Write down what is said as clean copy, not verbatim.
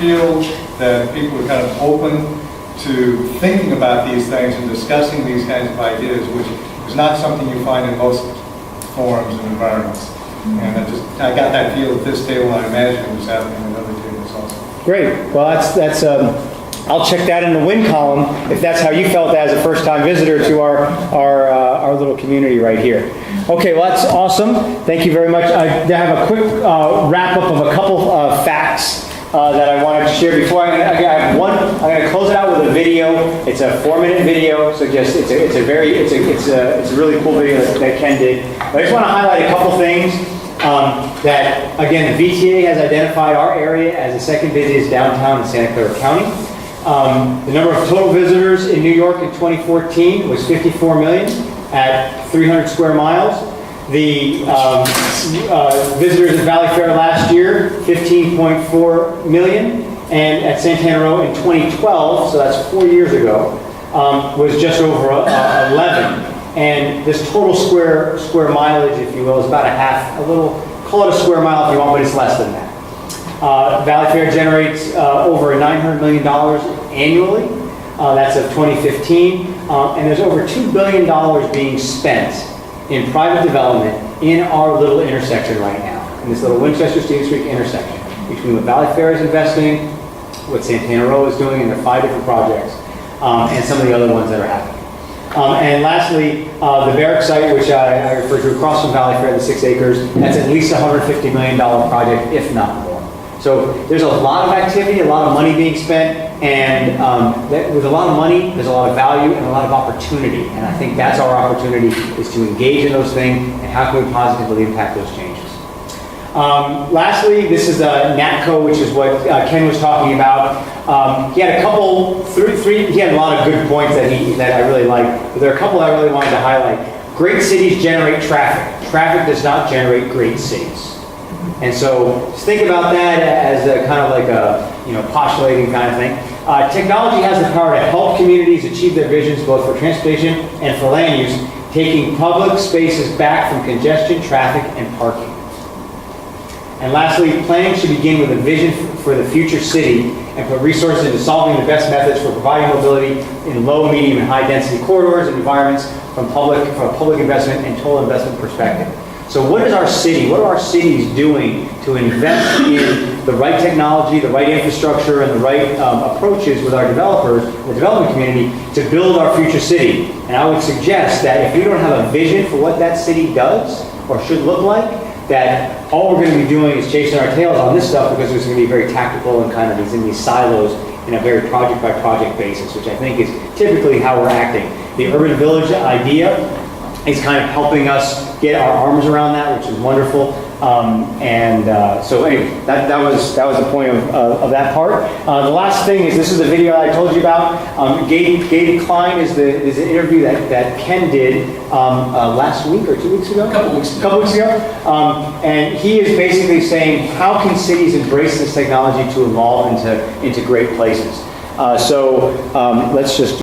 feel that people are kind of open to thinking about these things and discussing these kinds of ideas, which is not something you find in most forums and environments. And I got that feel at this table, and I imagine it was happening at other tables also. Great. Well, that's I'll check that in the win column if that's how you felt as a first-time visitor to our little community right here. Okay, well, that's awesome. Thank you very much. I have a quick wrap-up of a couple of facts that I wanted to share before. I'm going to close it out with a video. It's a 4-minute video, so just it's a really cool video that Ken did. But I just want to highlight a couple things. That, again, the VTA has identified our area as the second busiest downtown in Santa Clara County. The number of total visitors in New York in 2014 was 54 million at 300 square miles. The visitors at Valley Fair last year, 15.4 million, and at Santana Row in 2012, so that's 4 years ago, was just over 11. And this total square mileage, if you will, is about call it a square mile if you want, but it's less than that. Valley Fair generates over $900 million annually. That's of 2015. And there's over $2 billion being spent in private development in our little intersection right now, in this little Winchester-Stevens Creek intersection, between what Valley Fair is investing, what Santana Row is doing in their 5 different projects, and some of the other ones that are happening. And lastly, the Barrack site, which I referred to across from Valley Fair, the 6 acres, that's at least a $150 million project, if not more. So there's a lot of activity, a lot of money being spent, and with a lot of money, there's a lot of value and a lot of opportunity. And I think that's our opportunity, is to engage in those things, and how can we positively impact those changes. Lastly, this is NATCO, which is what Ken was talking about. He had a couple, he had a lot of good points that I really liked, but there are a couple I really wanted to highlight. Great cities generate traffic. Traffic does not generate great cities. And so just think about that as a kind of like a postulating kind of thing. Technology has the power to help communities achieve their visions, both for transportation and for land use, taking public spaces back from congestion, traffic, and parking. And lastly, planning should begin with a vision for the future city and put resources into solving the best methods for providing mobility in low, medium, and high density corridors and environments from a public investment and total investment perspective. So what are our cities doing to invest in the right technology, the right infrastructure, and the right approaches with our developers, the development community, to build our future city? And I would suggest that if we don't have a vision for what that city does or should look like, that all we're going to be doing is chasing our tails on this stuff, because it's going to be very tactical and kind of in these silos in a very project by project basis, which I think is typically how we're acting. The urban village idea is kind of helping us get our arms around that, which is wonderful. So anyway, that was the point of that part. The last thing is, this is the video I told you about. Gabe Klein is the interview that Ken did last week or 2 weeks ago? A couple weeks ago. And he is basically saying, how can cities embrace this technology to evolve into great places? Let's just